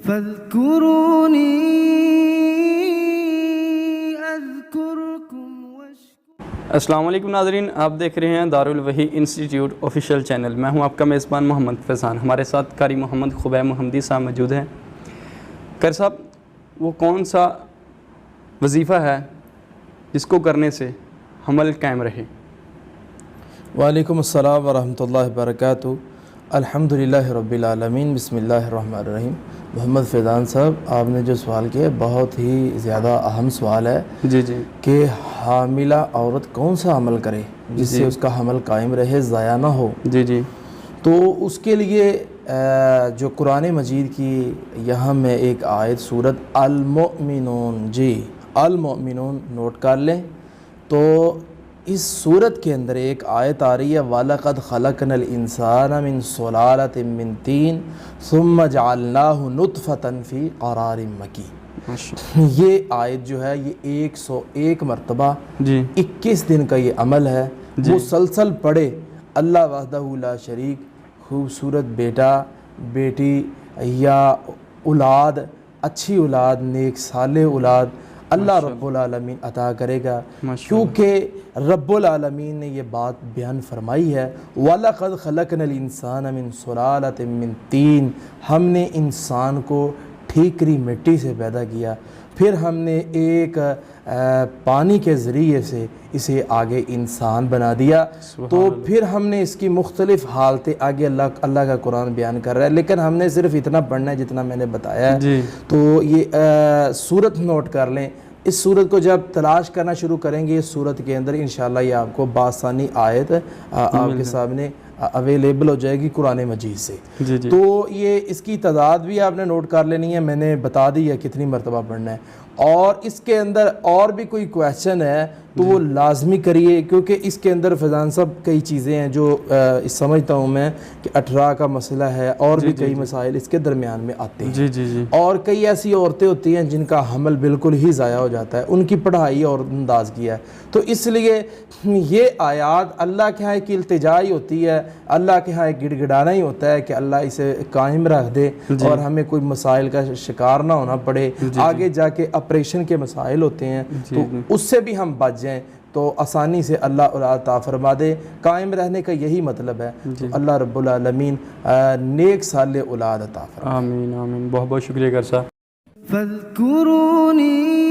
فاذكروني اذكركم السلام علیکم ناظرین، آپ دیکھ رہے ہیں دارالوحی انسٹیٹیوٹ آفیشیل چینل۔ میں ہوں آپ کا میزبان محمد فیضان۔ ہمارے ساتھ قاری محمد خبیب محمدی صاحب موجود ہیں۔ قاری صاحب، وہ کون سا وظیفہ ہے جس کو کرنے سے حمل قائم رہے؟ وعلیکم السلام ورحمۃ اللہ وبرکاتہ۔ الحمدللہ رب العالمین، بسم اللہ الرحمن الرحیم۔ محمد فیضان صاحب، آپ نے جو سوال کیا بہت ہی زیادہ اہم سوال ہے جی جی کہ حاملہ عورت کون سا عمل کرے جس سے اس کا حمل قائم رہے، ضائع نہ ہو۔ جی جی تو اس کے لیے جو قرآن مجید کی یہاں میں ایک آیت سورت المؤمنون، جی المؤمنون نوٹ کر لیں تو اس سورت کے اندر ایک آیت آ رہی ہے وَلَقَدْ خَلَقْنَا الْإِنسَانَ مِنْ صُلَالَةٍ مِنْ طِينٍ ثُمَّ جَعَلْنَاهُ نُطْفَةً فِي قَرَارٍ مَّكِينٍ۔ یہ آیت جو ہے یہ 101 مرتبہ جی 21 دن کا یہ عمل ہے، مسلسل پڑھے۔ اللہ وحدہ لا شریک خوبصورت بیٹا بیٹی یا اولاد، اچھی اولاد، نیک صالح اولاد اللہ رب العالمین عطا کرے گا، کیونکہ رب العالمین نے یہ بات بیان فرمائی ہے وَلَقَدْ خَلَقْنَا الْإِنسَانَ مِنْ صُلَالَةٍ مِنْ طِينٍ۔ ہم نے انسان کو ٹھیکری مٹی سے پیدا کیا، پھر ہم نے ایک پانی کے ذریعے سے اسے آگے انسان بنا دیا، تو پھر ہم نے اس کی مختلف حالتیں آگے اللہ کا قرآن بیان کر رہا ہے، لیکن ہم نے صرف اتنا پڑھنا ہے جتنا میں نے بتایا ہے۔ تو یہ سورت نوٹ کر لیں۔ اس سورت کو جب تلاش کرنا شروع کریں گے، اس سورت کے اندر انشاءاللہ یہ آپ کو بآسانی آیت آپ کے سامنے اویلیبل ہو جائے گی قرآن مجید سے۔ تو یہ اس کی تعداد بھی آپ نے نوٹ کر لینی ہے، میں نے بتا دی ہے کتنی مرتبہ پڑھنا ہے۔ اور اس کے اندر اور بھی کوئی کویشچن ہے تو وہ لازمی کریے، کیونکہ اس کے اندر فیضان صاحب کئی چیزیں ہیں جو سمجھتا ہوں میں کہ 18 کا مسئلہ ہے، اور بھی کئی مسائل اس کے درمیان میں آتے ہیں۔ اور کئی ایسی عورتیں ہوتی ہیں جن کا حمل بالکل ہی ضائع ہو جاتا ہے، ان کی پڑھائی اور انداز کیا ہے۔ تو اس لیے یہ آیات اللہ کے ہاں ایک التجا ہی ہوتی ہے، اللہ کے ہاں ایک گڑ گڑانا ہی ہوتا ہے کہ اللہ اسے قائم رکھ دے اور ہمیں کوئی مسائل کا شکار نہ ہونا پڑے۔ آگے جا کے آپریشن کے مسائل ہوتے ہیں تو اس سے بھی ہم بچ جائیں، تو آسانی سے اللہ اولاد عطا فرما دے۔ قائم رہنے کا یہی مطلب ہے، تو اللہ رب العالمین نیک صالح اولاد عطا فرما دے۔ آمین آمین۔ بہت بہت شکریہ قاری صاحب۔ فاذكروني